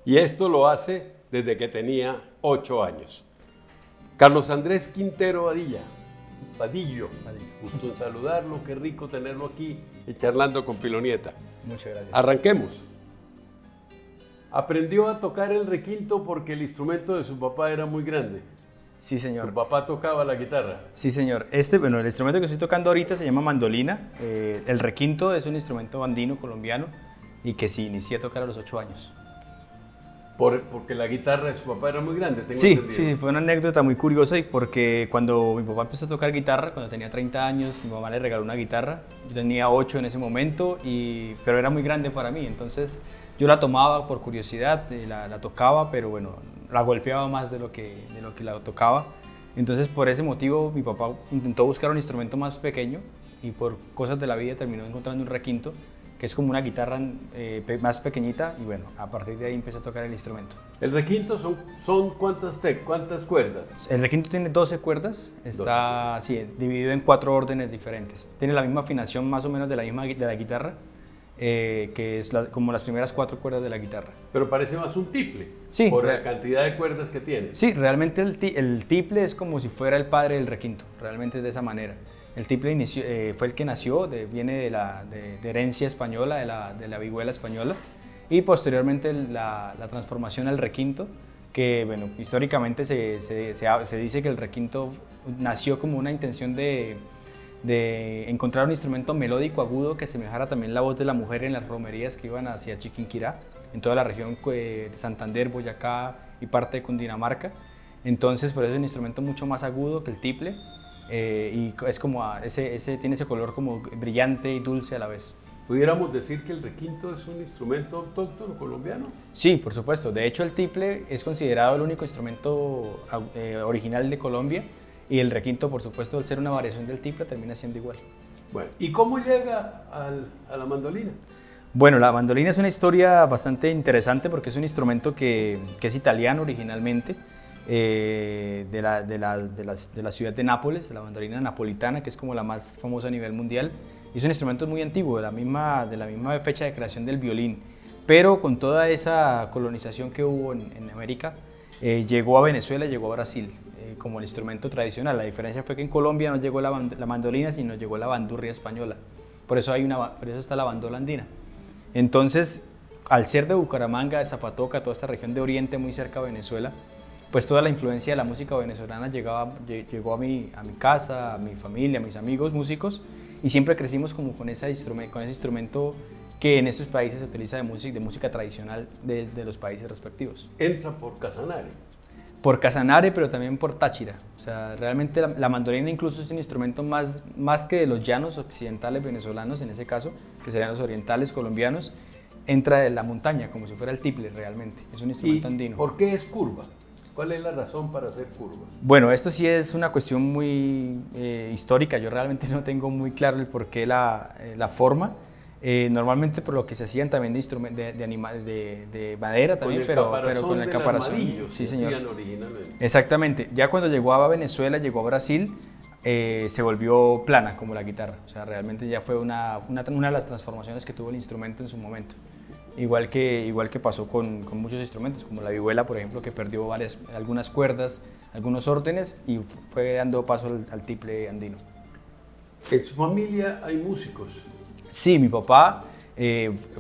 Y esto lo hace desde que tenía 8 años. Carlos Andrés Quintero Vadillo. Gusto en saludarlo, qué rico tenerlo aquí charlando con Pilonieta. Muchas gracias. Arranquemos. Aprendió a tocar el requinto porque el instrumento de su papá era muy grande. Sí, señor. Su papá tocaba la guitarra. Sí, señor. El instrumento que estoy tocando ahorita se llama mandolina. El requinto es un instrumento andino colombiano y que sí, inicié a tocar a los 8 años. Porque la guitarra de su papá era muy grande, tengo Sí, entendido. sí, fue una anécdota muy curiosa y porque cuando mi papá empezó a tocar guitarra, cuando tenía 30 años, mi mamá le regaló una guitarra. Yo tenía 8 en ese momento, pero era muy grande para mí, entonces yo la tomaba por curiosidad, la tocaba, pero bueno, la golpeaba más de lo que la tocaba. Entonces por ese motivo mi papá intentó buscar un instrumento más pequeño y por cosas de la vida terminó encontrando un requinto, que es como una guitarra más pequeñita, y bueno, a partir de ahí empecé a tocar el instrumento. ¿El requinto son cuántas cuerdas? El requinto tiene 12 cuerdas, está dividido en 4 órdenes diferentes. Tiene la misma afinación más o menos de la guitarra, que es como las primeras 4 cuerdas de la guitarra. Pero parece más un tiple, sí, por la cantidad de cuerdas que tiene. Sí, realmente el tiple es como si fuera el padre del requinto, realmente es de esa manera. El tiple fue el que nació, viene de herencia española, de la vihuela española, y posteriormente la transformación al requinto, que bueno, históricamente se dice que el requinto nació como una intención de encontrar un instrumento melódico agudo que semejara también la voz de la mujer en las romerías que iban hacia Chiquinquirá, en toda la región de Santander, Boyacá y parte de Cundinamarca. Entonces por eso es un instrumento mucho más agudo que el tiple. Y es como tiene ese color como brillante y dulce a la vez. ¿Pudiéramos decir que el requinto es un instrumento autóctono colombiano? Sí, por supuesto. De hecho, el tiple es considerado el único instrumento original de Colombia y el requinto, por supuesto, al ser una variación del tiple, termina siendo igual. Bueno, ¿y cómo llega a la mandolina? Bueno, la mandolina es una historia bastante interesante porque es un instrumento que es italiano originalmente. De la ciudad de Nápoles, la mandolina napolitana, que es como la más famosa a nivel mundial. Y es un instrumento muy antiguo, de la misma fecha de creación del violín, pero con toda esa colonización que hubo en América, llegó a Venezuela, llegó a Brasil como el instrumento tradicional. La diferencia fue que en Colombia no llegó la mandolina, sino llegó la bandurria española. Por eso está la bandola andina. Entonces, al ser de Bucaramanga, de Zapatoca, toda esta región de Oriente muy cerca de Venezuela, pues toda la influencia de la música venezolana llegó a mi casa, a mi familia, a mis amigos músicos, y siempre crecimos como con ese instrumento que en estos países se utiliza de música tradicional de los países respectivos. Entra por Casanare. Por Casanare, pero también por Táchira. O sea, realmente la mandolina incluso es un instrumento más que de los llanos occidentales venezolanos, en ese caso, que serían los orientales colombianos, entra de la montaña, como si fuera el tiple realmente. Es un instrumento andino. ¿Por qué es curva? ¿Cuál es la razón para hacer curva? Bueno, esto sí es una cuestión muy histórica. Yo realmente no tengo muy claro el porqué la forma. Normalmente por lo que se hacían también de madera también, pero con el caparazón. Sí, señor. Exactamente. Ya cuando llegó a Venezuela, llegó a Brasil, se volvió plana como la guitarra. O sea, realmente ya fue una de las transformaciones que tuvo el instrumento en su momento. Igual que pasó con muchos instrumentos, como la vihuela, por ejemplo, que perdió algunas cuerdas, algunos órdenes y fue dando paso al tiple andino. ¿En su familia hay músicos? Sí, mi papá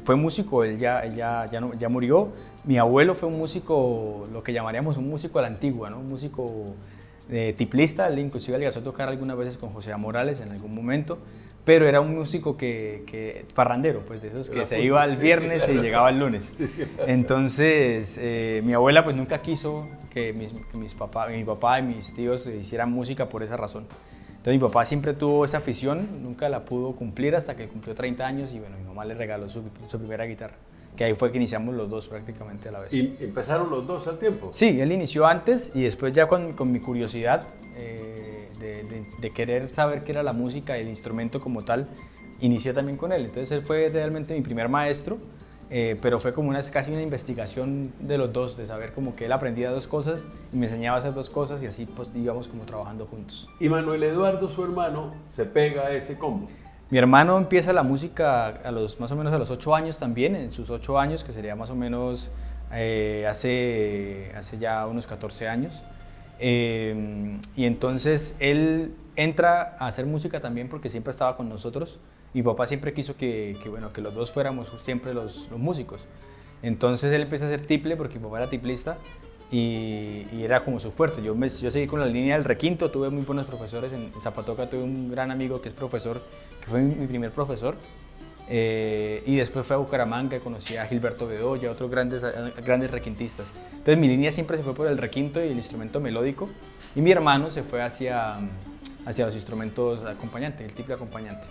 fue músico, él ya murió. Mi abuelo fue un músico, lo que llamaríamos un músico a la antigua, ¿no? Un músico tiplista, él inclusive alcanzó a tocar algunas veces con José Morales en algún momento. Pero era un músico que parrandero, pues de esos que se iba el viernes y llegaba el lunes. Entonces, mi abuela pues nunca quiso que mi papá y mis tíos hicieran música por esa razón. Entonces mi papá siempre tuvo esa afición, nunca la pudo cumplir hasta que cumplió 30 años y bueno, mi mamá le regaló su primera guitarra, que ahí fue que iniciamos los dos prácticamente a la vez. ¿Y empezaron los dos al tiempo? Sí, él inició antes y después ya con mi curiosidad de querer saber qué era la música y el instrumento como tal, inicié también con él. Entonces él fue realmente mi primer maestro, pero fue como casi una investigación de los dos, de saber como que él aprendía 2 cosas y me enseñaba a hacer 2 cosas y así pues íbamos como trabajando juntos. Y Manuel Eduardo, su hermano, se pega a ese combo. Mi hermano empieza la música más o menos a los 8 años también, en sus 8 años, que sería más o menos hace ya unos 14 años. Y entonces él entra a hacer música también porque siempre estaba con nosotros. Mi papá siempre quiso bueno, que los dos fuéramos siempre los músicos. Entonces él empezó a hacer tiple porque mi papá era tiplista y era como su fuerte. Yo seguí con la línea del requinto, tuve muy buenos profesores. En Zapatoca tuve un gran amigo que es profesor, que fue mi primer profesor. Y después fue a Bucaramanga, conocí a Gilberto Bedoya, otros grandes requintistas. Entonces mi línea siempre se fue por el requinto y el instrumento melódico, y mi hermano se fue hacia los instrumentos acompañantes, el tiple acompañante.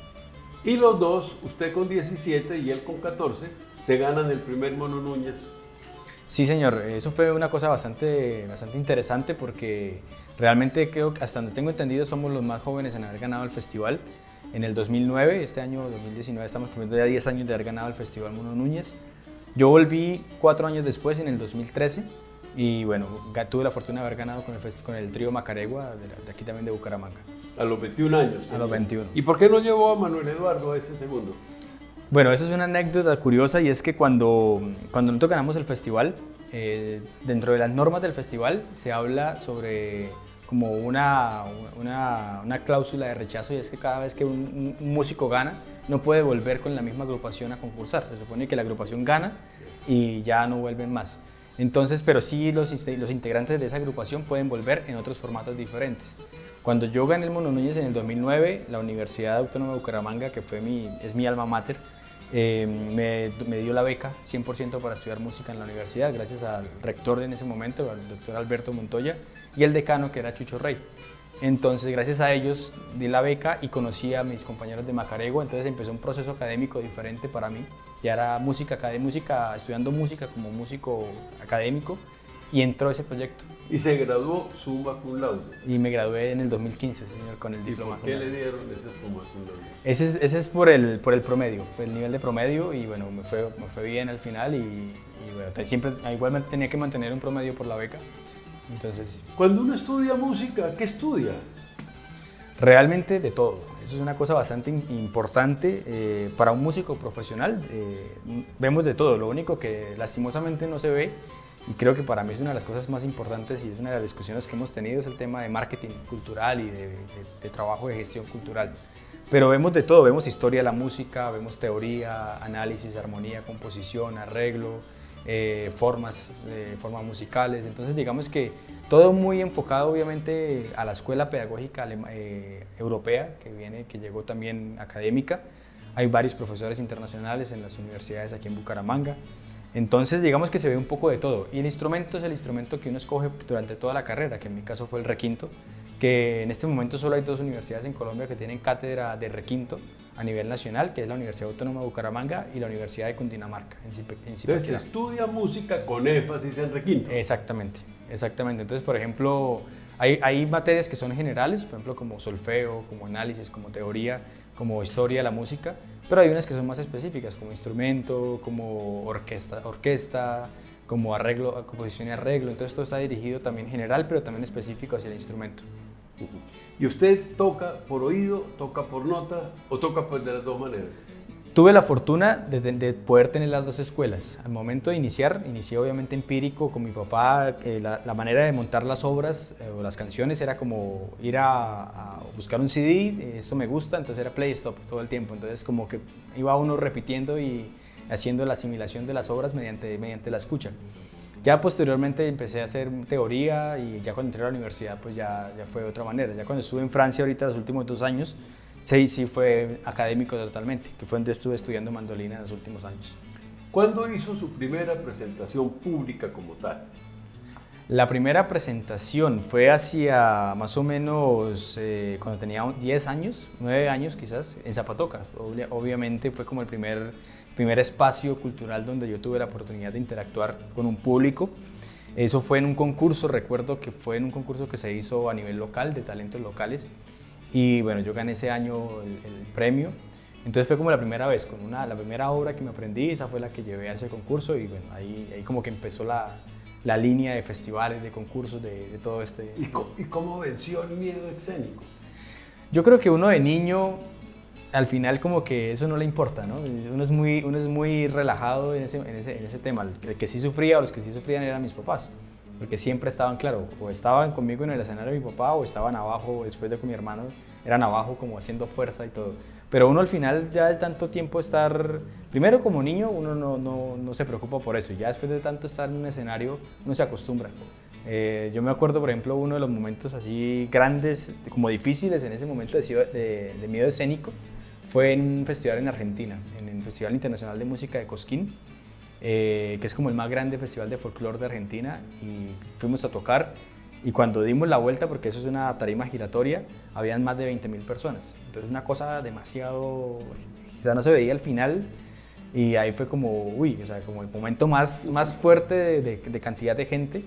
Y los dos, usted con 17 y él con 14, se ganan el primer Mono Núñez. Sí, señor, eso fue una cosa bastante interesante porque realmente creo que hasta donde tengo entendido somos los más jóvenes en haber ganado el festival. En el 2009, este año 2019, estamos cumpliendo ya 10 años de haber ganado el Festival Mono Núñez. Yo volví 4 años después, en el 2013, y bueno, tuve la fortuna de haber ganado con el trío Macaregua, de aquí también de Bucaramanga. A los 21 años. A los 21. ¿Y por qué no llevó a Manuel Eduardo a ese segundo? Bueno, eso es una anécdota curiosa, y es que cuando nosotros ganamos el festival, dentro de las normas del festival se habla sobre como una cláusula de rechazo, y es que cada vez que un músico gana, no puede volver con la misma agrupación a concursar. Se supone que la agrupación gana y ya no vuelven más. Entonces, pero sí los integrantes de esa agrupación pueden volver en otros formatos diferentes. Cuando yo gané el Mono Núñez en el 2009, la Universidad Autónoma de Bucaramanga, que es mi alma mater, me dio la beca 100% para estudiar música en la universidad, gracias al rector de en ese momento, al doctor Alberto Montoya, y el decano, que era Chucho Rey. Entonces, gracias a ellos di la beca y conocí a mis compañeros de Macaregua. Entonces empezó un proceso académico diferente para mí. Ya era estudiando música como músico académico, y entró ese proyecto. Y se graduó summa cum laude. Y me gradué en el 2015, señor, con el diploma. ¿Y por qué le dieron ese summa cum laude? Ese es por el promedio, por el nivel de promedio, y bueno, me fue bien al final, y bueno, siempre igual tenía que mantener un promedio por la beca. Entonces, cuando uno estudia música, ¿qué estudia? Realmente de todo. Eso es una cosa bastante importante para un músico profesional. Vemos de todo. Lo único que lastimosamente no se ve, y creo que para mí es una de las cosas más importantes y es una de las discusiones que hemos tenido, es el tema de marketing cultural y de trabajo de gestión cultural. Pero vemos de todo. Vemos historia de la música, vemos teoría, análisis, armonía, composición, arreglo, formas musicales. Entonces digamos que todo muy enfocado obviamente a la escuela pedagógica europea que llegó también académica. Hay varios profesores internacionales en las universidades aquí en Bucaramanga. Entonces digamos que se ve un poco de todo, y el instrumento es el instrumento que uno escoge durante toda la carrera, que en mi caso fue el requinto, que en este momento solo hay 2 universidades en Colombia que tienen cátedra de requinto a nivel nacional, que es la Universidad Autónoma de Bucaramanga y la Universidad de Cundinamarca, en Zipaquirá. Entonces se estudia música con énfasis en requinto. Exactamente. Entonces, por ejemplo, hay materias que son generales, por ejemplo, como solfeo, como análisis, como teoría, como historia de la música, pero hay unas que son más específicas, como instrumento, como orquesta, como arreglo, composición y arreglo. Entonces todo está dirigido también general, pero también específico hacia el instrumento. ¿Y usted toca por oído, toca por nota o toca pues de las dos maneras? Tuve la fortuna de poder tener las dos escuelas. Al momento de inicié obviamente empírico con mi papá. La manera de montar las obras o las canciones era como ir a buscar un CD, esto me gusta, entonces era play stop todo el tiempo. Entonces como que iba uno repitiendo y haciendo la asimilación de las obras mediante la escucha. Ya posteriormente empecé a hacer teoría, y ya cuando entré a la universidad pues ya fue de otra manera. Ya cuando estuve en Francia ahorita los últimos 2 años, sí fue académico totalmente, que fue donde estuve estudiando mandolina en los últimos años. ¿Cuándo hizo su primera presentación pública como tal? La primera presentación fue hacia más o menos cuando tenía 10 años, 9 años quizás, en Zapatoca. Obviamente fue como el primer espacio cultural donde yo tuve la oportunidad de interactuar con un público. Eso fue en un concurso, recuerdo que fue en un concurso que se hizo a nivel local, de talentos locales. Y bueno, yo gané ese año el premio. Entonces fue como la primera vez, la primera obra que me aprendí, esa fue la que llevé a ese concurso, y bueno, ahí como que empezó la línea de festivales, de concursos, de todo este... ¿Y cómo venció el miedo escénico? Yo creo que uno de niño, al final como que eso no le importa, ¿no? Uno es muy relajado en ese tema. El que sí sufría o los que sí sufrían eran mis papás, porque siempre estaban, claro, o estaban conmigo en el escenario de mi papá o estaban abajo, después de con mi hermano, eran abajo como haciendo fuerza y todo. Pero uno al final ya de tanto tiempo estar, primero como niño uno no se preocupa por eso, y ya después de tanto estar en un escenario uno se acostumbra. Yo me acuerdo, por ejemplo, uno de los momentos así grandes, como difíciles en ese momento de miedo escénico, fue en un festival en Argentina, en el Festival Internacional de Música de Cosquín, que es como el más grande festival de folclore de Argentina, y fuimos a tocar, y cuando dimos la vuelta, porque eso es una tarima giratoria, habían más de 20.000 personas, entonces una cosa demasiado, o sea, no se veía al final, y ahí fue como, uy, o sea, como el momento más fuerte de cantidad de gente.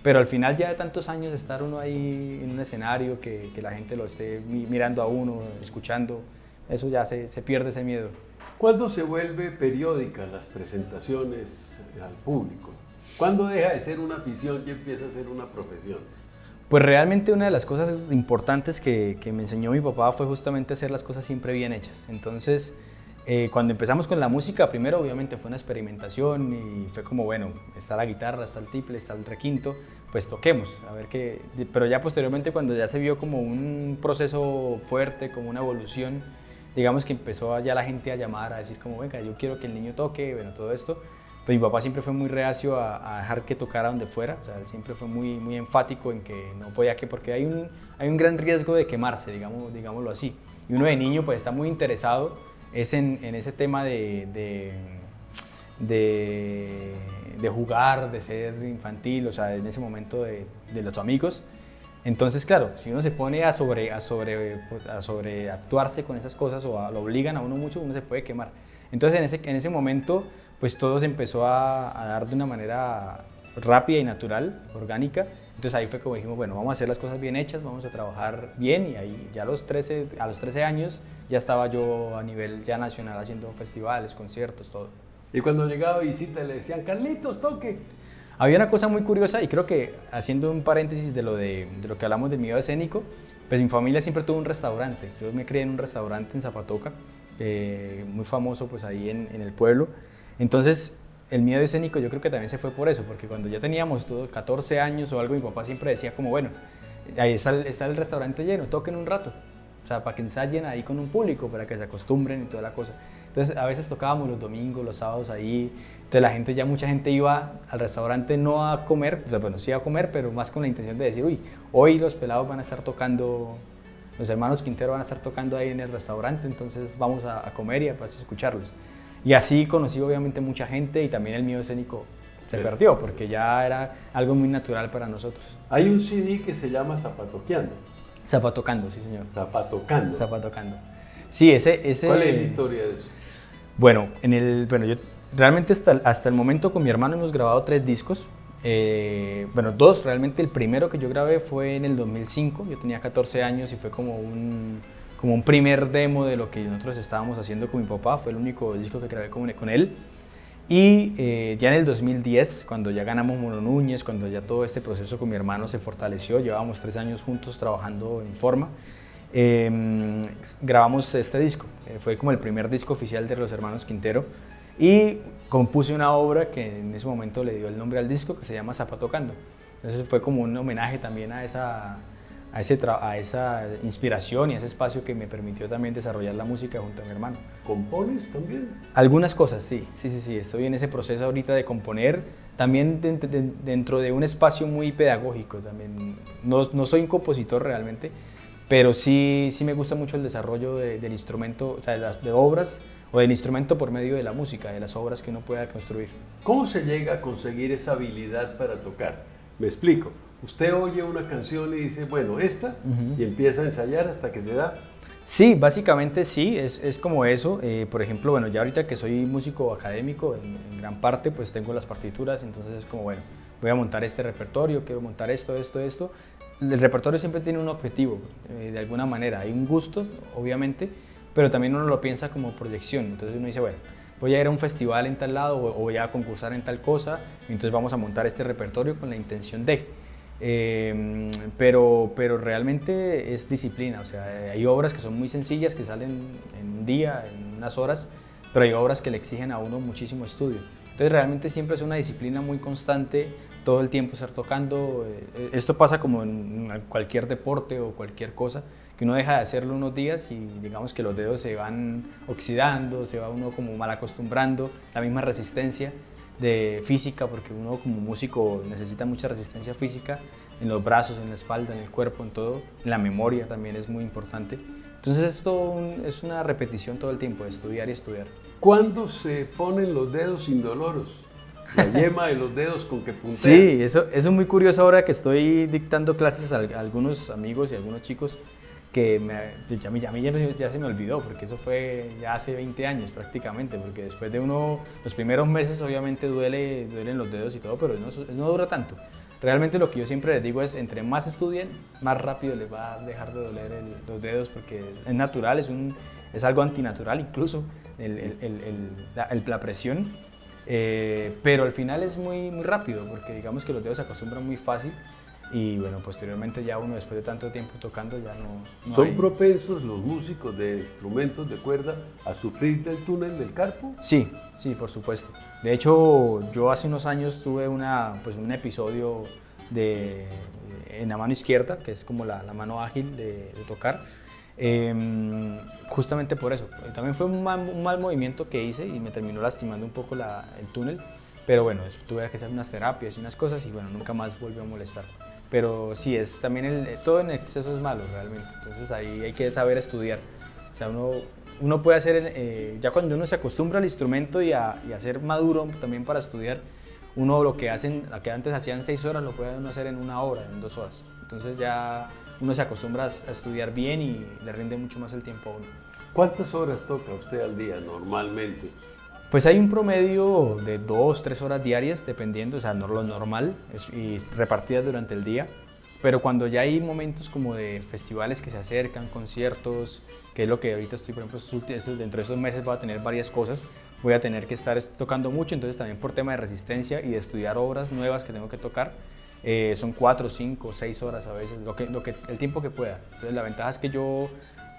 Pero al final ya de tantos años estar uno ahí en un escenario, que la gente lo esté mirando a uno, escuchando, eso ya se pierde ese miedo. ¿Cuándo se vuelve periódica las presentaciones al público? ¿Cuándo deja de ser una afición y empieza a ser una profesión? Pues realmente una de las cosas importantes que me enseñó mi papá fue justamente hacer las cosas siempre bien hechas. Entonces, cuando empezamos con la música, primero obviamente fue una experimentación y fue como, bueno, está la guitarra, está el tiple, está el requinto, pues toquemos, a ver qué. Pero ya posteriormente, cuando ya se vio como un proceso fuerte, como una evolución, digamos que empezó ya la gente a llamar, a decir como, venga, yo quiero que el niño toque, bueno, todo esto. Pues mi papá siempre fue muy reacio a dejar que tocara donde fuera, o sea, él siempre fue muy enfático en que no podía, porque hay un gran riesgo de quemarse, digámoslo así. Y uno de niño pues está muy interesado es en ese tema de jugar, de ser infantil, o sea, en ese momento de los amigos. Entonces, claro, si uno se pone a sobreactuarse con esas cosas o lo obligan a uno mucho, uno se puede quemar. Entonces, en ese momento, pues todo se empezó a dar de una manera rápida y natural, orgánica. Entonces ahí fue como dijimos, bueno, vamos a hacer las cosas bien hechas, vamos a trabajar bien, y ahí ya a los 13 años ya estaba yo a nivel ya nacional haciendo festivales, conciertos, todo. Y cuando llegaba a visita le decían, Carlitos, toque. Había una cosa muy curiosa, y creo que haciendo un paréntesis de lo que hablamos del miedo escénico, pues mi familia siempre tuvo un restaurante. Yo me crié en un restaurante en Zapatoca, muy famoso pues ahí en el pueblo. Entonces el miedo escénico yo creo que también se fue por eso, porque cuando ya teníamos 14 años o algo, mi papá siempre decía como, bueno, ahí está el restaurante lleno, toquen un rato, o sea, para que ensayen ahí con un público, para que se acostumbren y toda la cosa. Entonces a veces tocábamos los domingos, los sábados ahí, entonces mucha gente iba al restaurante no a comer, bueno, sí a comer, pero más con la intención de decir, uy, hoy los pelados van a estar tocando, los hermanos Quintero van a estar tocando ahí en el restaurante, entonces vamos a comer y a escucharlos. Y así conocí obviamente mucha gente, y también el miedo escénico se perdió, porque ya era algo muy natural para nosotros. Hay un CD que se llama Zapatoqueando. Zapatocando, sí señor. Zapatocando. Zapatocando. Sí, ese... ¿Cuál es la historia de eso? Bueno, yo realmente hasta el momento con mi hermano hemos grabado 3 discos. 2, realmente el primero que yo grabé fue en el 2005, yo tenía 14 años y fue como un primer demo de lo que nosotros estábamos haciendo con mi papá, fue el único disco que grabé con él. Y ya en el 2010, cuando ya ganamos Mono Núñez, cuando ya todo este proceso con mi hermano se fortaleció, llevábamos 3 años juntos trabajando en forma, grabamos este disco. Fue como el primer disco oficial de los hermanos Quintero, y compuse una obra que en ese momento le dio el nombre al disco, que se llama Zapatocando. Entonces fue como un homenaje también a esa inspiración y a ese espacio que me permitió también desarrollar la música junto a mi hermano. ¿Compones también? Algunas cosas, sí. Estoy en ese proceso ahorita de componer, también dentro de un espacio muy pedagógico también. No soy un compositor realmente, pero sí me gusta mucho el desarrollo del instrumento, o sea, de obras, o del instrumento por medio de la música, de las obras que uno pueda construir. ¿Cómo se llega a conseguir esa habilidad para tocar? Me explico. Usted oye una canción y dice, bueno, esta, y empieza a ensayar hasta que se da. Sí, básicamente sí, es como eso. Por ejemplo, bueno, ya ahorita que soy músico académico, en gran parte, pues tengo las partituras, entonces es como, bueno, voy a montar este repertorio, quiero montar esto. El repertorio siempre tiene un objetivo, de alguna manera. Hay un gusto, obviamente, pero también uno lo piensa como proyección. Entonces uno dice, bueno, voy a ir a un festival en tal lado o voy a concursar en tal cosa, entonces vamos a montar este repertorio con la intención de. pero realmente es disciplina, o sea, hay obras que son muy sencillas, que salen en un día, en unas horas, pero hay obras que le exigen a uno muchísimo estudio. Entonces realmente siempre es una disciplina muy constante, todo el tiempo estar tocando. Esto pasa como en cualquier deporte o cualquier cosa, que uno deja de hacerlo unos días y digamos que los dedos se van oxidando, se va uno como mal acostumbrando, la misma resistencia de física, porque uno como músico necesita mucha resistencia física en los brazos, en la espalda, en el cuerpo, en todo, en la memoria también es muy importante. Entonces esto es una repetición todo el tiempo, de estudiar y estudiar. ¿Cuándo se ponen los dedos indoloros? La yema de los dedos con que puntea. Sí, eso es muy curioso ahora que estoy dictando clases a algunos amigos y a algunos chicos que a mí ya se me olvidó, porque eso fue ya hace 20 años prácticamente, porque después de los primeros meses obviamente duelen los dedos y todo, pero no dura tanto. Realmente lo que yo siempre les digo es, entre más estudien, más rápido les va a dejar de doler los dedos, porque es natural, es algo antinatural incluso, la presión, pero al final es muy, muy rápido, porque digamos que los dedos se acostumbran muy fácil y bueno, posteriormente ya uno después de tanto tiempo tocando ya no ¿Son hay... propensos los músicos de instrumentos de cuerda a sufrir del túnel del carpo? Sí, sí, por supuesto. De hecho, yo hace unos años tuve un episodio en la mano izquierda, que es como la mano ágil de tocar, justamente por eso. También fue un mal movimiento que hice y me terminó lastimando un poco el túnel, pero bueno, tuve que hacer unas terapias y unas cosas y bueno, nunca más volvió a molestar. Pero sí, también todo en exceso es malo realmente, entonces ahí hay que saber estudiar. O sea, uno puede hacer, ya cuando uno se acostumbra al instrumento y a ser maduro también para estudiar, uno lo que antes hacían 6 horas lo puede uno hacer en 1 hora, en 2 horas. Entonces ya uno se acostumbra a estudiar bien y le rinde mucho más el tiempo a uno. ¿Cuántas horas toca usted al día normalmente? Pues hay un promedio de 2, 3 horas diarias, dependiendo, o sea, no lo normal, y repartidas durante el día. Pero cuando ya hay momentos como de festivales que se acercan, conciertos, que es lo que ahorita estoy, por ejemplo, dentro de estos meses voy a tener varias cosas, voy a tener que estar tocando mucho, entonces también por tema de resistencia y de estudiar obras nuevas que tengo que tocar, son 4, 5, 6 horas a veces, el tiempo que pueda. Entonces la ventaja es que yo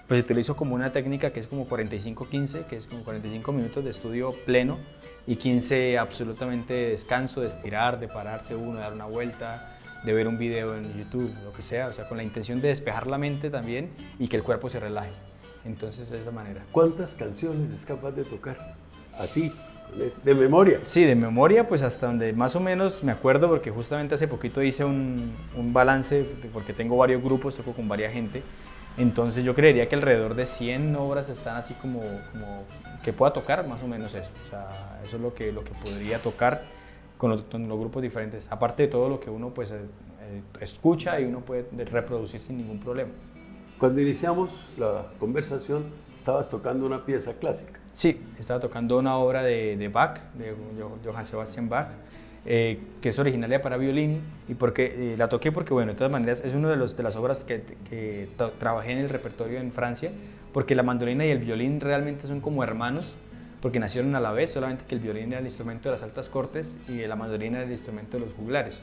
pues utilizo como una técnica que es como 45-15, que es como 45 minutos de estudio pleno y 15 absolutamente de descanso, de estirar, de pararse uno, de dar una vuelta, de ver un video en YouTube, lo que sea, o sea, con la intención de despejar la mente también y que el cuerpo se relaje. Entonces, de esa manera. ¿Cuántas canciones es capaz de tocar? Así, de memoria. Sí, de memoria, pues hasta donde más o menos me acuerdo, porque justamente hace poquito hice un balance, porque tengo varios grupos, toco con varias gente. Entonces yo creería que alrededor de 100 obras están así como que pueda tocar, más o menos eso. O sea, eso es lo que podría tocar con los grupos diferentes. Aparte de todo lo que uno pues escucha y uno puede reproducir sin ningún problema. Cuando iniciamos la conversación, estabas tocando una pieza clásica. Sí, estaba tocando una obra de Bach, de Johann Sebastian Bach, que es originaria para violín, y la toqué porque, bueno, de todas maneras es una de las obras que trabajé en el repertorio en Francia, porque la mandolina y el violín realmente son como hermanos, porque nacieron a la vez, solamente que el violín era el instrumento de las altas cortes y la mandolina era el instrumento de los juglares.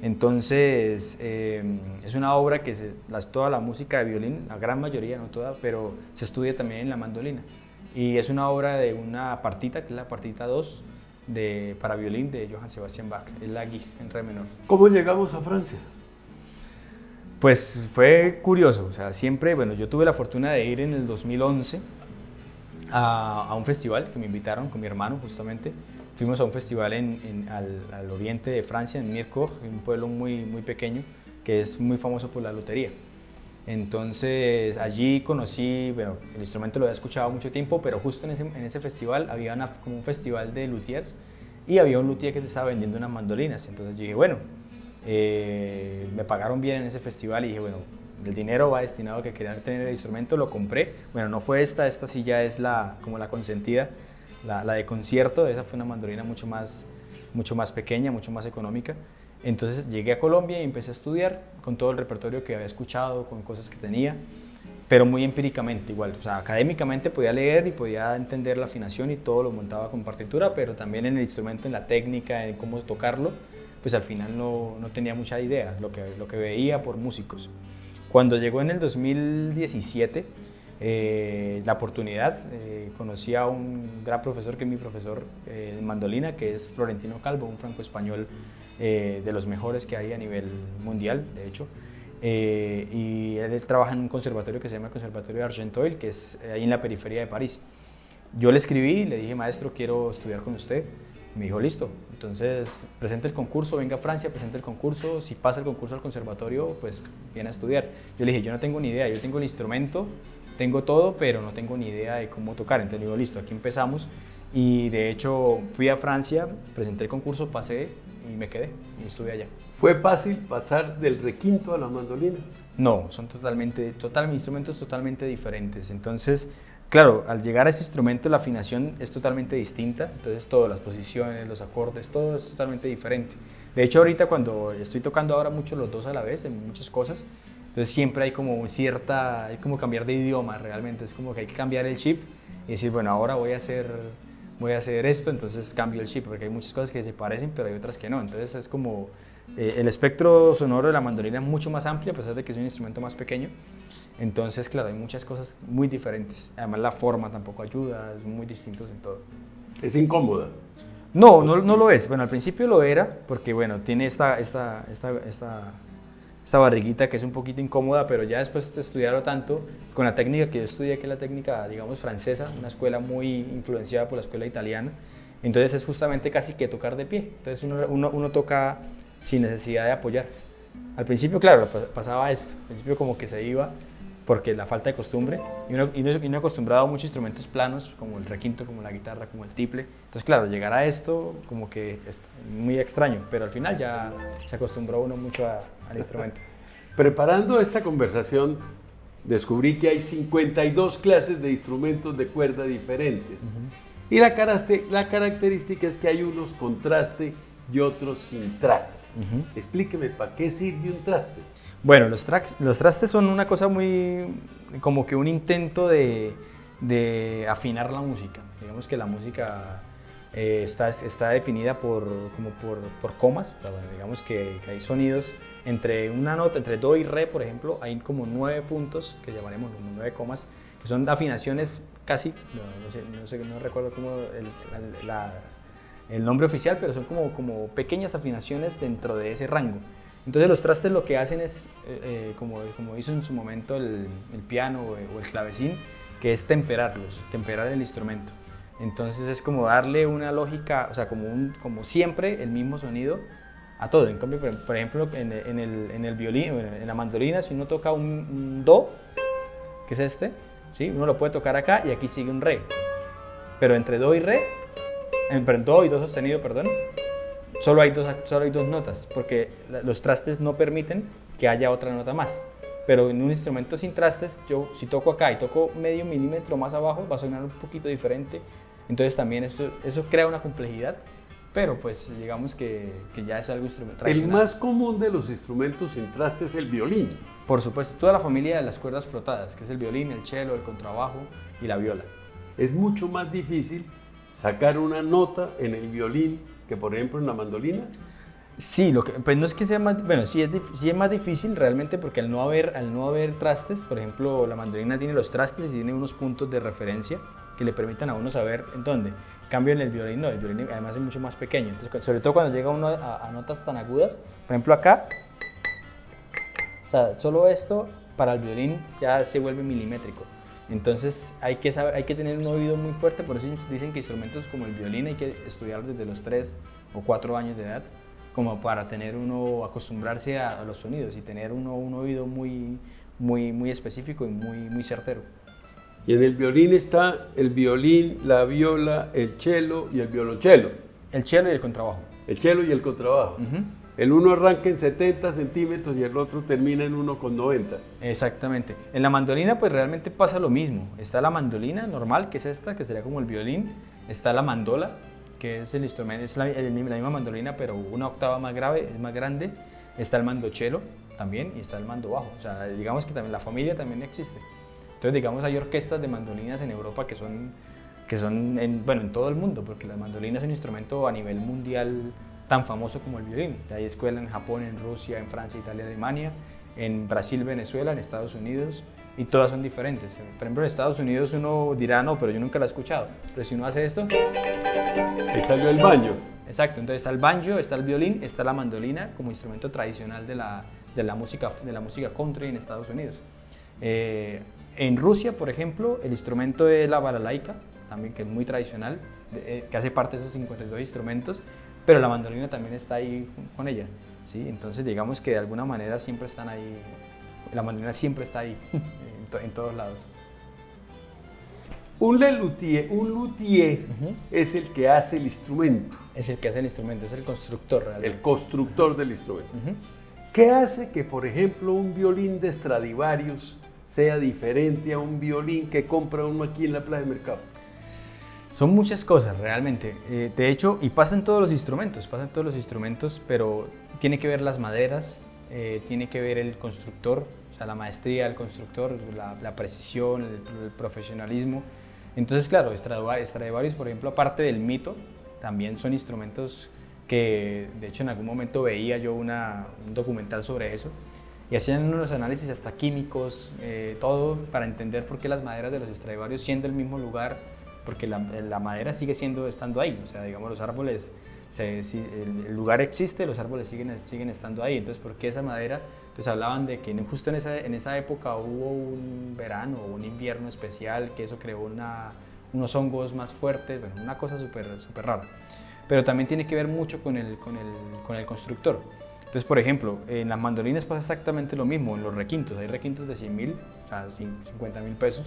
Entonces, es una obra que toda la música de violín, la gran mayoría, no toda, pero se estudia también en la mandolina. Y es una obra de una partita, que es la partita 2, para violín de Johann Sebastian Bach, es la Gig en re menor. ¿Cómo llegamos a Francia? Pues fue curioso, o sea, siempre, bueno, yo tuve la fortuna de ir en el 2011 a un festival que me invitaron con mi hermano justamente. Fuimos a un festival al oriente de Francia, en Mirecourt, un pueblo muy, muy pequeño que es muy famoso por la lutería. Entonces allí conocí, bueno, el instrumento lo había escuchado mucho tiempo, pero justo en ese festival había como un festival de luthiers y había un luthier que te estaba vendiendo unas mandolinas. Entonces yo dije, bueno, me pagaron bien en ese festival y dije, bueno, el dinero va destinado a que quería tener el instrumento, lo compré. Bueno, no fue esta sí ya es como la consentida, la de concierto. Esa fue una mandolina mucho más pequeña, mucho más económica. Entonces llegué a Colombia y empecé a estudiar con todo el repertorio que había escuchado, con cosas que tenía, pero muy empíricamente igual. O sea, académicamente podía leer y podía entender la afinación y todo lo montaba con partitura, pero también en el instrumento, en la técnica, en cómo tocarlo, pues al final no tenía mucha idea, lo que veía por músicos. Cuando llegó en el 2017, la oportunidad, conocí a un gran profesor que es mi profesor de mandolina, que es Florentino Calvo, un franco-español de los mejores que hay a nivel mundial, de hecho. Y él trabaja en un conservatorio que se llama el Conservatorio de Argenteuil, que es ahí en la periferia de París. Yo le escribí, le dije, maestro, quiero estudiar con usted. Me dijo, listo, entonces presente el concurso, venga a Francia, presente el concurso, si pasa el concurso al conservatorio, pues viene a estudiar. Yo le dije, yo no tengo ni idea, yo tengo el instrumento, tengo todo, pero no tengo ni idea de cómo tocar. Entonces le digo, listo, aquí empezamos. Y de hecho fui a Francia, presenté el concurso, pasé y me quedé y estuve allá. ¿Fue fácil pasar del requinto a la mandolina? No, son instrumentos totalmente diferentes. Entonces, claro, al llegar a ese instrumento la afinación es totalmente distinta, entonces todas las posiciones, los acordes, todo es totalmente diferente. De hecho, ahorita cuando estoy tocando ahora mucho los dos a la vez en muchas cosas, entonces siempre hay como hay como cambiar de idioma realmente, es como que hay que cambiar el chip y decir, bueno, ahora voy a hacer esto, entonces cambio el chip, porque hay muchas cosas que se parecen, pero hay otras que no, entonces es como el espectro sonoro de la mandolina es mucho más amplio, a pesar de que es un instrumento más pequeño. Entonces, claro, hay muchas cosas muy diferentes. Además, la forma tampoco ayuda, es muy distinto en todo. ¿Es incómoda? No lo es. Bueno, al principio lo era, porque bueno, tiene esta barriguita que es un poquito incómoda, pero ya después de estudiarlo tanto, con la técnica que yo estudié, que es la técnica, digamos, francesa, una escuela muy influenciada por la escuela italiana, entonces es justamente casi que tocar de pie. Entonces uno toca sin necesidad de apoyar. Al principio, claro, pasaba esto. Al principio como que se iba porque la falta de costumbre, y uno acostumbrado a muchos instrumentos planos, como el requinto, como la guitarra, como el tiple. Entonces, claro, llegar a esto como que es muy extraño, pero al final ya se acostumbró uno mucho al instrumento. Preparando esta conversación, descubrí que hay 52 clases de instrumentos de cuerda diferentes. Y la característica es que hay unos con traste y otros sin traste. Explíqueme, ¿para qué sirve un traste? Bueno, los trastes son una cosa muy, como que un intento de afinar la música. Digamos que la música está definida por comas. Pero bueno, digamos que hay sonidos entre una nota, entre do y re, por ejemplo, hay como 9 puntos, que llamaremos como 9 comas, que son afinaciones casi, no recuerdo cómo el nombre oficial, pero son como pequeñas afinaciones dentro de ese rango. Entonces los trastes lo que hacen es, como hizo en su momento el piano o el clavecín, que es temperar el instrumento. Entonces es como darle una lógica, o sea, como siempre el mismo sonido a todo. En cambio, por ejemplo, en el violín, en la mandolina, si uno toca un do, que es este, ¿sí? Uno lo puede tocar acá y aquí sigue un re. Pero entre do y re, do y do sostenido, perdón, solo hay dos notas, porque los trastes no permiten que haya otra nota más. Pero en un instrumento sin trastes, yo si toco acá y toco medio milímetro más abajo, va a sonar un poquito diferente. Entonces también eso crea una complejidad, pero pues digamos que ya es algo tradicional. El más común de los instrumentos sin trastes es el violín. Por supuesto, toda la familia de las cuerdas frotadas, que es el violín, el cello, el contrabajo y la viola. Es mucho más difícil sacar una nota en el violín que, por ejemplo, en la mandolina. Sí, pues no es que sea más, bueno, sí es más difícil realmente, porque al no haber trastes, por ejemplo, la mandolina tiene los trastes y tiene unos puntos de referencia que le permitan a uno saber en dónde. En cambio, en el violín no, el violín además es mucho más pequeño. Entonces, sobre todo cuando llega uno a notas tan agudas, por ejemplo acá, o sea, solo esto para el violín ya se vuelve milimétrico. Entonces hay que tener un oído muy fuerte, por eso dicen que instrumentos como el violín hay que estudiarlos desde los 3 o 4 años de edad, como para acostumbrarse a los sonidos y tener un oído muy específico y muy certero. Y en el violín está el violín, la viola, el cello y el violonchelo. El cello y el contrabajo. El cello y el contrabajo. El uno arranca en 70 centímetros y el otro termina en 1,90. Exactamente. En la mandolina pues realmente pasa lo mismo. Está la mandolina normal, que es esta, que sería como el violín. Está la mandola, que es el instrumento, es la misma mandolina, pero una octava más grave, es más grande. Está el mandochelo también y está el mando bajo. O sea, digamos que también la familia también existe. Entonces, digamos, hay orquestas de mandolinas en Europa que son en todo el mundo, porque la mandolina es un instrumento a nivel mundial tan famoso como el violín. Hay escuela en Japón, en Rusia, en Francia, Italia, Alemania, en Brasil, Venezuela, en Estados Unidos, y todas son diferentes. Por ejemplo, en Estados Unidos uno dirá, no, pero yo nunca la he escuchado. Pero si uno hace esto... Ahí salió el baño. Exacto, entonces está el banjo, está el violín, está la mandolina como instrumento tradicional de la música country en Estados Unidos. En Rusia, por ejemplo, el instrumento es la balalaika, también, que es muy tradicional, que hace parte de esos 52 instrumentos, pero la mandolina también está ahí con ella, ¿sí? Entonces digamos que de alguna manera siempre están ahí, la mandolina siempre está ahí, en todos lados. Un luthier es el que hace el instrumento. Es el que hace el instrumento, es el constructor realmente. El constructor del instrumento. ¿Qué hace que, por ejemplo, un violín de Stradivarius sea diferente a un violín que compra uno aquí en la plaza de mercado? Son muchas cosas realmente. De hecho, y pasa en todos los instrumentos, pero tiene que ver las maderas, tiene que ver el constructor, o sea, la maestría del constructor, la precisión, el profesionalismo. Entonces, claro, Stradivarius, por ejemplo, aparte del mito, también son instrumentos que, de hecho, en algún momento veía yo un documental sobre eso, y hacían unos análisis hasta químicos, todo para entender por qué las maderas de los Stradivarius, siendo el mismo lugar, porque la madera sigue estando ahí, o sea, digamos, los árboles, el lugar existe, los árboles siguen estando ahí, entonces, ¿por qué esa madera? Entonces hablaban de que justo en esa época hubo un verano o un invierno especial, que eso creó unos hongos más fuertes, bueno, una cosa súper rara. Pero también tiene que ver mucho con el constructor. Entonces, por ejemplo, en las mandolinas pasa exactamente lo mismo, en los requintos. Hay requintos de 100.000, o sea, 50.000 pesos,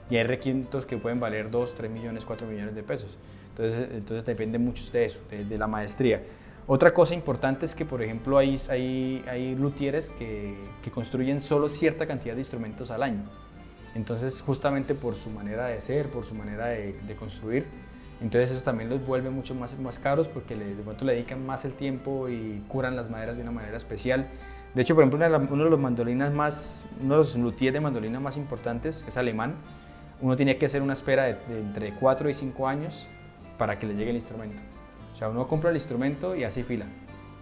y hay requintos que pueden valer 2, 3 millones, 4 millones de pesos. Entonces depende mucho de eso, de la maestría. Otra cosa importante es que, por ejemplo, hay luthieres que construyen solo cierta cantidad de instrumentos al año. Entonces, justamente por su manera de ser, por su manera de construir, entonces eso también los vuelve mucho más caros porque de pronto le dedican más el tiempo y curan las maderas de una manera especial. De hecho, por ejemplo, uno de los luthiers de mandolina más importantes, que es alemán, uno tiene que hacer una espera de entre 4 y 5 años para que le llegue el instrumento. O sea, uno compra el instrumento y hace fila,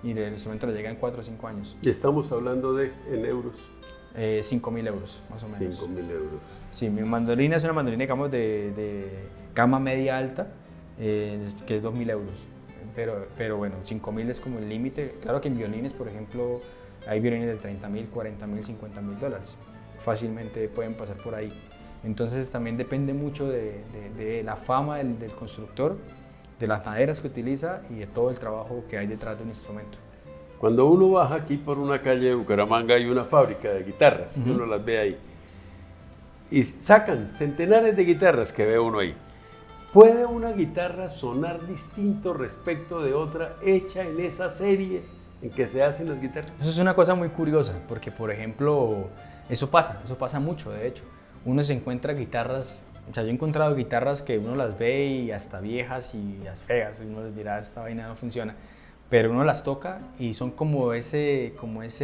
y el instrumento le llega en 4 o 5 años. Y estamos hablando en euros. 5.000 euros, más o menos. 5.000 euros. Sí, mi mandolina es una mandolina, digamos, de gama media alta, que es 2.000 euros. Pero bueno, 5.000 es como el límite. Claro que en violines, por ejemplo, hay violines de 30.000, 40.000, 50.000 dólares. Fácilmente pueden pasar por ahí. Entonces también depende mucho de la fama del constructor, de las maderas que utiliza y de todo el trabajo que hay detrás de un instrumento. Cuando uno baja aquí por una calle de Bucaramanga hay una fábrica de guitarras, y uno las ve ahí. Y sacan centenares de guitarras que ve uno ahí. ¿Puede una guitarra sonar distinto respecto de otra hecha en esa serie en que se hacen las guitarras? Eso es una cosa muy curiosa, porque por ejemplo, eso pasa mucho, de hecho. Uno se encuentra guitarras, o sea, yo he encontrado guitarras que uno las ve y hasta viejas y las feas, y uno les dirá, esta vaina no funciona, pero uno las toca y son como ese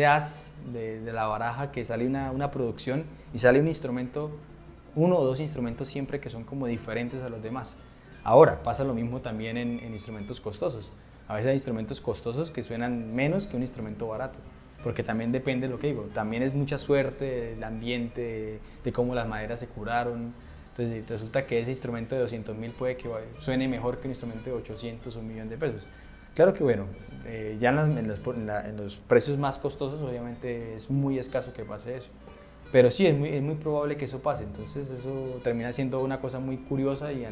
as de la baraja, que sale una producción y sale un instrumento, uno o dos instrumentos siempre que son como diferentes a los demás. Ahora, pasa lo mismo también en instrumentos costosos. A veces hay instrumentos costosos que suenan menos que un instrumento barato, porque también depende de lo que digo. También es mucha suerte, el ambiente, de cómo las maderas se curaron. Entonces resulta que ese instrumento de 200.000 puede que suene mejor que un instrumento de 800 o 1.000.000 de pesos. Claro que bueno, ya en los precios más costosos obviamente es muy escaso que pase eso. Pero sí, es muy probable que eso pase. Entonces eso termina siendo una cosa muy curiosa y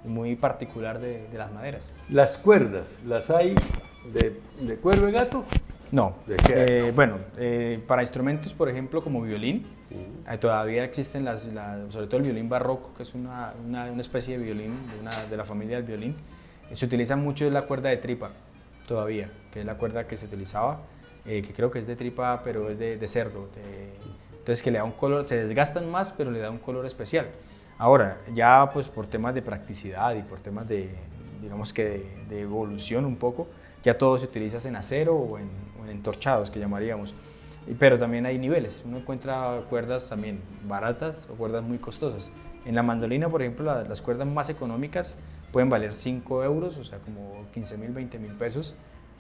muy particular de las maderas. ¿Las cuerdas las hay de cuero de gato? No. ¿De qué? Bueno, para instrumentos, por ejemplo, como violín, todavía existen sobre todo el violín barroco, que es una especie de violín de la familia del violín. Se utiliza mucho la cuerda de tripa todavía, que es la cuerda que se utilizaba, que creo que es de tripa, pero es de cerdo. Entonces que le da un color, se desgastan más, pero le da un color especial. Ahora, ya pues por temas de practicidad y por temas digamos que de evolución un poco, ya todo se utiliza en acero o en entorchados, que llamaríamos. Pero también hay niveles, uno encuentra cuerdas también baratas o cuerdas muy costosas. En la mandolina, por ejemplo, las cuerdas más económicas pueden valer 5 euros, o sea, como 15.000, 20.000 pesos.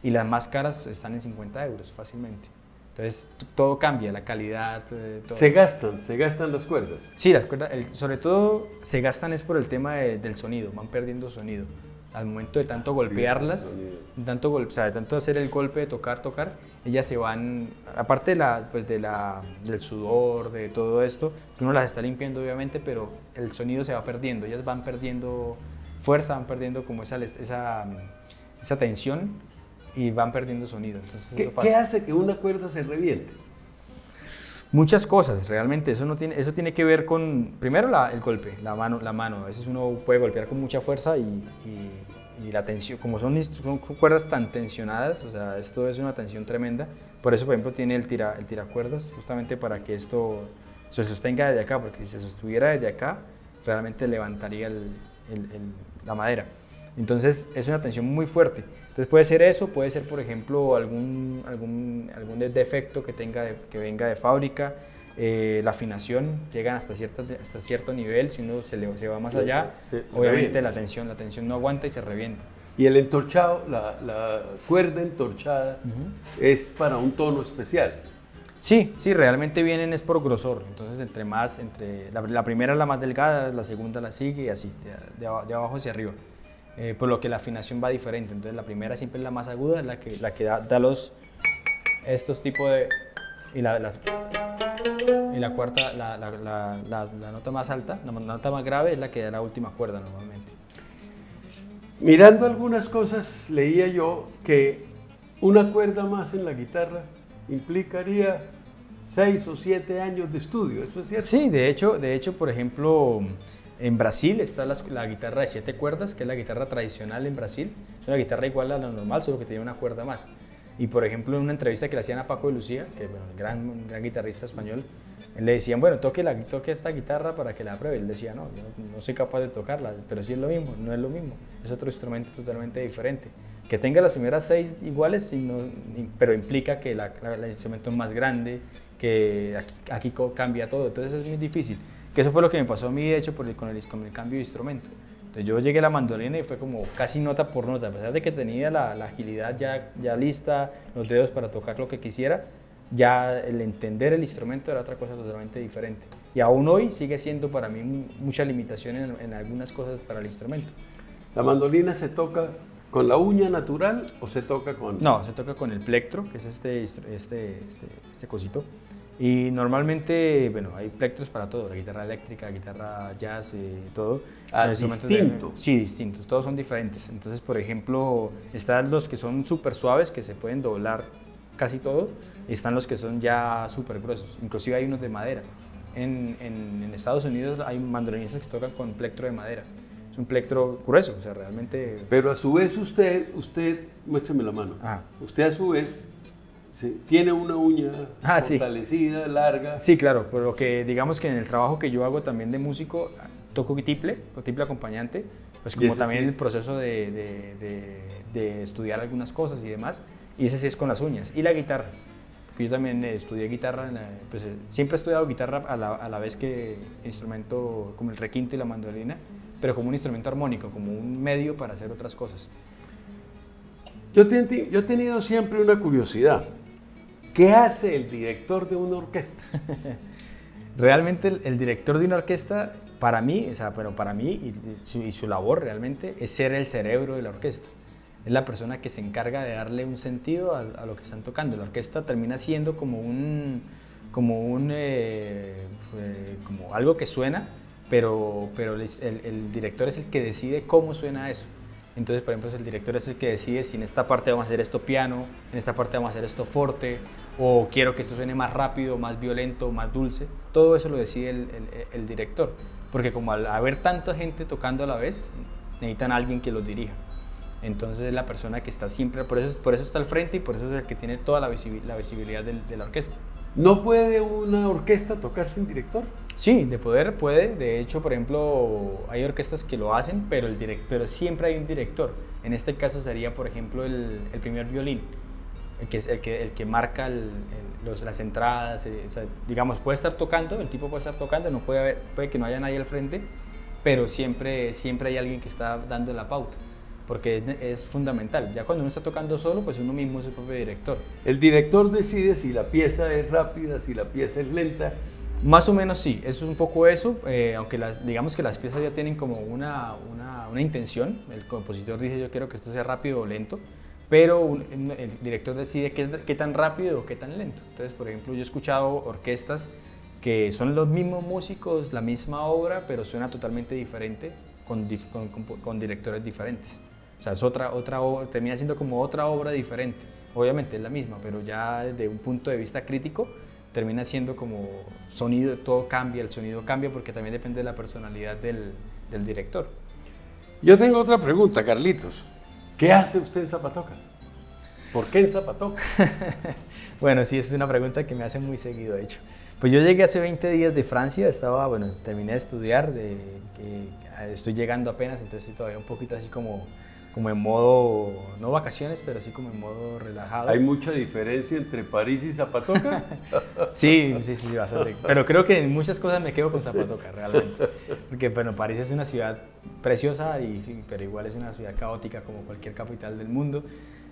y las más caras están en 50 euros fácilmente. Entonces todo cambia, la calidad, todo. Se gastan las cuerdas. Sí, las cuerdas, sobre todo se gastan es por el tema del sonido, van perdiendo sonido. Al momento de tanto golpearlas, o sea, de tanto hacer el golpe de tocar, ellas se van, aparte del sudor, de todo esto, uno las está limpiando obviamente, pero el sonido se va perdiendo, ellas van perdiendo fuerza, van perdiendo como esa tensión y van perdiendo sonido. Entonces, eso pasa. ¿Qué hace que una cuerda se reviente? Muchas cosas, realmente, eso tiene que ver con, primero el golpe, la mano, a veces uno puede golpear con mucha fuerza y la tensión, como son cuerdas tan tensionadas, o sea, esto es una tensión tremenda, por eso, por ejemplo, tiene el tiracuerdas, justamente para que esto se sostenga desde acá, porque si se sostuviera desde acá, realmente levantaría la madera. Entonces, es una tensión muy fuerte. Entonces, puede ser eso, puede ser, por ejemplo, algún defecto que venga de fábrica, la afinación, llegan hasta cierto nivel, si uno se va más allá, obviamente la tensión no aguanta y se revienta. Y el entorchado, la cuerda entorchada, es para un tono especial. Sí, realmente vienen es por grosor, entonces la primera es la más delgada, la segunda la sigue y así, de abajo hacia arriba. Por lo que la afinación va diferente, entonces la primera siempre es la más aguda, es la que da estos tipos de... Y la cuarta, la nota más alta, la nota más grave es la que da la última cuerda normalmente. Mirando algunas cosas, leía yo que una cuerda más en la guitarra implicaría 6 o 7 años de estudio, ¿eso es cierto? Sí, de hecho, por ejemplo, en Brasil está la guitarra de 7 cuerdas, que es la guitarra tradicional en Brasil. Es una guitarra igual a la normal, solo que tiene una cuerda más. Y por ejemplo, en una entrevista que le hacían a Paco de Lucía, que bueno, gran guitarrista español, le decían, bueno, toque esta guitarra para que la pruebe. Él decía, no, yo no soy capaz de tocarla, pero sí es lo mismo, no es lo mismo, es otro instrumento totalmente diferente. Que tenga las primeras 6 iguales, pero implica que el instrumento es más grande, que aquí cambia todo, entonces es muy difícil. Que eso fue lo que me pasó a mí, de hecho, con el cambio de instrumento. Entonces yo llegué a la mandolina y fue como casi nota por nota, a pesar de que tenía la agilidad ya lista, los dedos para tocar lo que quisiera, ya el entender el instrumento era otra cosa totalmente diferente. Y aún hoy sigue siendo para mí mucha limitación en algunas cosas para el instrumento. ¿La mandolina se toca con la uña natural o se toca con...? No, se toca con el plectro, que es este cosito. Y normalmente, bueno, hay plectros para todo, la guitarra eléctrica, la guitarra jazz, todo. ¿Distinto? Sí, distintos, todos son diferentes. Entonces, por ejemplo, están los que son súper suaves, que se pueden doblar casi todo, y están los que son ya súper gruesos, inclusive hay unos de madera. En Estados Unidos hay mandolinistas que tocan con plectro de madera. Es un plectro grueso, o sea, realmente... Pero a su vez usted muéstrame la mano, usted a su vez... ¿tiene una uña fortalecida, sí, larga? Sí, claro, pero lo que digamos que en el trabajo que yo hago también de músico, toco tiple acompañante, pues como también el proceso de estudiar algunas cosas y demás, y ese sí es con las uñas. Y la guitarra, porque yo también estudié guitarra, pues, siempre he estudiado guitarra a la vez que instrumento como el requinto y la mandolina, pero como un instrumento armónico, como un medio para hacer otras cosas. Yo he tenido siempre una curiosidad. ¿Qué hace el director de una orquesta? Realmente el director de una orquesta, para mí, y su labor realmente es ser el cerebro de la orquesta. Es la persona que se encarga de darle un sentido a lo que están tocando. La orquesta termina siendo como algo que suena, pero el director es el que decide cómo suena eso. Entonces, por ejemplo, el director es el que decide si en esta parte vamos a hacer esto piano, en esta parte vamos a hacer esto forte, o quiero que esto suene más rápido, más violento, más dulce. Todo eso lo decide el director, porque como al haber tanta gente tocando a la vez, necesitan a alguien que los dirija. Entonces, es la persona que está siempre, por eso está al frente y por eso es el que tiene toda la visibilidad de la orquesta. ¿No puede una orquesta tocar sin director? Sí, de poder puede. De hecho, por ejemplo, hay orquestas que lo hacen, pero siempre hay un director. En este caso sería, por ejemplo, el primer violín, que es el que marca las entradas. O sea, digamos, puede estar tocando, el tipo puede estar tocando, puede que no haya nadie al frente, pero siempre hay alguien que está dando la pauta. porque es fundamental. Ya cuando uno está tocando solo, pues uno mismo es su propio director. El director decide si la pieza es rápida, si la pieza es lenta. Más o menos sí, es un poco eso, aunque digamos que las piezas ya tienen como una intención. El compositor dice yo quiero que esto sea rápido o lento, pero el director decide qué tan rápido o qué tan lento. Entonces, por ejemplo, yo he escuchado orquestas que son los mismos músicos, la misma obra, pero suena totalmente diferente con directores diferentes. O sea, termina siendo como otra obra diferente. Obviamente es la misma, pero ya desde un punto de vista crítico termina siendo como sonido, todo cambia, el sonido cambia porque también depende de la personalidad del director. Yo tengo otra pregunta, Carlitos. ¿Qué hace usted en Zapatoca? ¿Por qué en Zapatoca? Bueno, sí, es una pregunta que me hacen muy seguido, de hecho. Pues yo llegué hace 20 días de Francia, terminé de estudiar, estoy llegando apenas, entonces estoy todavía un poquito así como en modo, no vacaciones, pero sí como en modo relajado. ¿Hay mucha diferencia entre París y Zapatoca? Sí, bastante. Pero creo que en muchas cosas me quedo con Zapatoca, realmente. Porque, bueno, París es una ciudad preciosa, pero igual es una ciudad caótica como cualquier capital del mundo.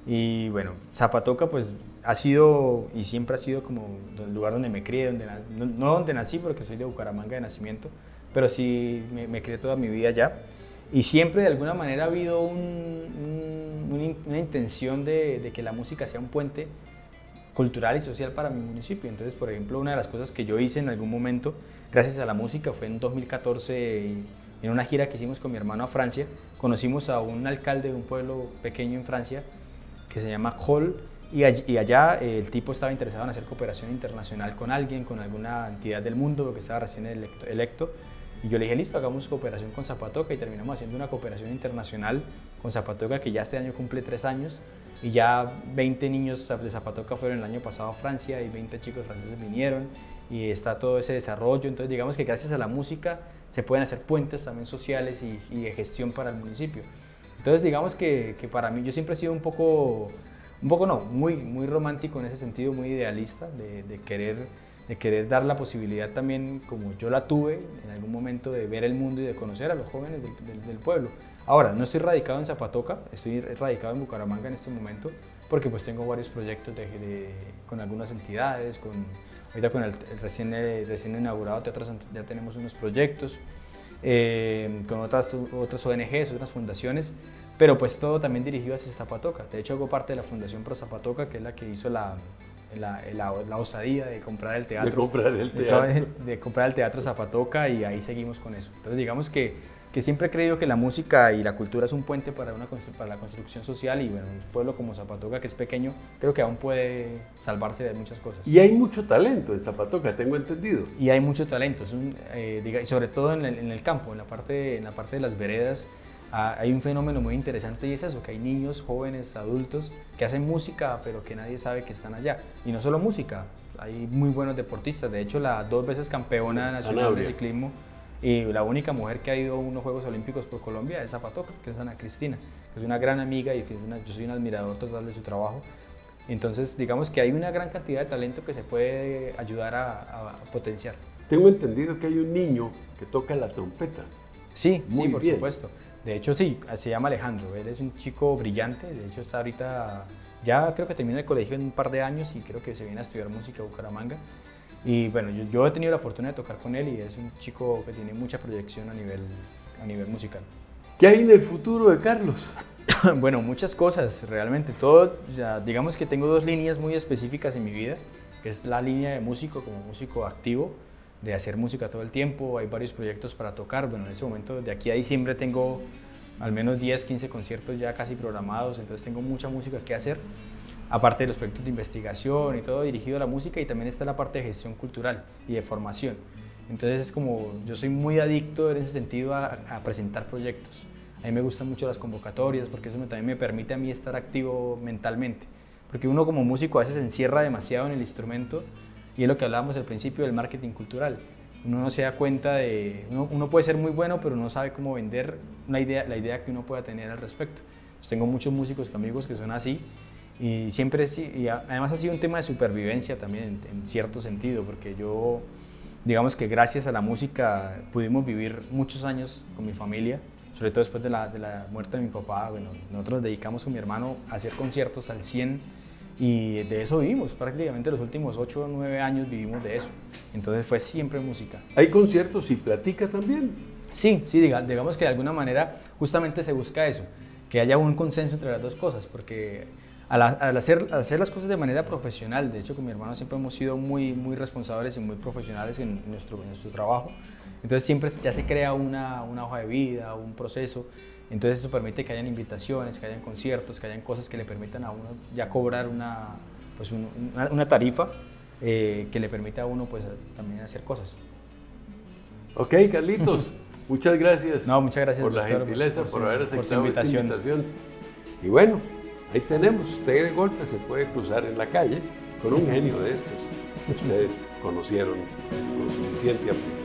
Y bueno, Zapatoca pues ha sido y siempre ha sido como el lugar donde me crié, no donde nací porque soy de Bucaramanga de nacimiento, pero sí me crié toda mi vida allá. Y siempre de alguna manera ha habido una intención de que la música sea un puente cultural y social para mi municipio. Entonces, por ejemplo, una de las cosas que yo hice en algún momento, gracias a la música, fue en 2014, en una gira que hicimos con mi hermano a Francia. Conocimos a un alcalde de un pueblo pequeño en Francia que se llama Col, y allá el tipo estaba interesado en hacer cooperación internacional con alguien, con alguna entidad del mundo, porque estaba recién electo. Y yo le dije, listo, hagamos cooperación con Zapatoca, y terminamos haciendo una cooperación internacional con Zapatoca, que ya este año cumple 3 años, y ya 20 niños de Zapatoca fueron el año pasado a Francia, y 20 chicos franceses vinieron, y está todo ese desarrollo. Entonces digamos que gracias a la música se pueden hacer puentes también sociales y de gestión para el municipio. Entonces digamos que para mí yo siempre he sido muy romántico en ese sentido, muy idealista, de querer dar la posibilidad también, como yo la tuve en algún momento, de ver el mundo y de conocer a los jóvenes del pueblo. Ahora, no estoy radicado en Zapatoca, estoy radicado en Bucaramanga en este momento, porque pues tengo varios proyectos con algunas entidades, ahorita con el recién inaugurado Teatro Santo, ya tenemos unos proyectos, con otras ONGs, otras fundaciones, pero pues todo también dirigido hacia Zapatoca. De hecho, hago parte de la Fundación Pro Zapatoca, que es la que hizo la osadía de comprar el teatro. De comprar el teatro Zapatoca, y ahí seguimos con eso. Entonces digamos que siempre he creído que la música y la cultura es un puente para la construcción social, y bueno, un pueblo como Zapatoca, que es pequeño, creo que aún puede salvarse de muchas cosas. Y hay mucho talento en Zapatoca, tengo entendido. Y hay mucho talento, y sobre todo en el campo, en la parte de las veredas. Hay un fenómeno muy interesante, y es eso, que hay niños, jóvenes, adultos que hacen música, pero que nadie sabe que están allá. Y no solo música, hay muy buenos deportistas. De hecho, la 2 veces campeona nacional de ciclismo y la única mujer que ha ido a unos Juegos Olímpicos por Colombia es Zapatoca, que es Ana Cristina, que es una gran amiga, y que yo soy un admirador total de su trabajo. Entonces, digamos que hay una gran cantidad de talento que se puede ayudar a potenciar. Tengo entendido que hay un niño que toca la trompeta. Sí, Muy por bien. supuesto. De hecho, sí, se llama Alejandro. Él es un chico brillante. De hecho, está ahorita, ya creo que termina el colegio en un par de años, y creo que se viene a estudiar música a Bucaramanga. Y bueno, yo he tenido la fortuna de tocar con él, y es un chico que tiene mucha proyección a nivel musical. ¿Qué hay en el futuro de Carlos? Bueno, muchas cosas, realmente. Todo, ya, digamos que tengo 2 líneas muy específicas en mi vida, que es la línea de músico, como músico activo, de hacer música todo el tiempo. Hay varios proyectos para tocar. Bueno, en ese momento, de aquí a diciembre, tengo al menos 10, 15 conciertos ya casi programados, entonces tengo mucha música que hacer, aparte de los proyectos de investigación y todo dirigido a la música. Y también está la parte de gestión cultural y de formación. Entonces es como, yo soy muy adicto en ese sentido a presentar proyectos. A mí me gustan mucho las convocatorias, porque eso también me permite a mí estar activo mentalmente, porque uno como músico a veces se encierra demasiado en el instrumento, y es lo que hablábamos al principio del marketing cultural. Uno no se da cuenta uno puede ser muy bueno, pero no sabe cómo vender la idea que uno pueda tener al respecto. Entonces, tengo muchos músicos amigos que son así, y siempre y además ha sido un tema de supervivencia también en cierto sentido, porque digamos que gracias a la música pudimos vivir muchos años con mi familia, sobre todo después de la muerte de mi papá. Bueno, nosotros nos dedicamos con mi hermano a hacer conciertos al 100 y de eso vivimos, prácticamente los últimos 8 o 9 años vivimos de eso. Entonces fue siempre música. ¿Hay conciertos y platica también? Sí, digamos que de alguna manera justamente se busca eso, que haya un consenso entre las dos cosas, porque al hacer las cosas de manera profesional, de hecho con mi hermano siempre hemos sido muy responsables y muy profesionales en nuestro trabajo, entonces siempre ya se crea una hoja de vida, un proceso, entonces eso permite que hayan invitaciones, que hayan conciertos, que hayan cosas que le permitan a uno ya cobrar una tarifa que le permita a uno pues también hacer cosas. Ok, Carlitos. Muchas gracias, no, muchas gracias por la doctor, gentileza, por haber aceptado esta invitación. Y bueno, ahí tenemos, usted de golpe se puede cruzar en la calle con un genio de estos que ustedes conocieron con suficiente aplicación.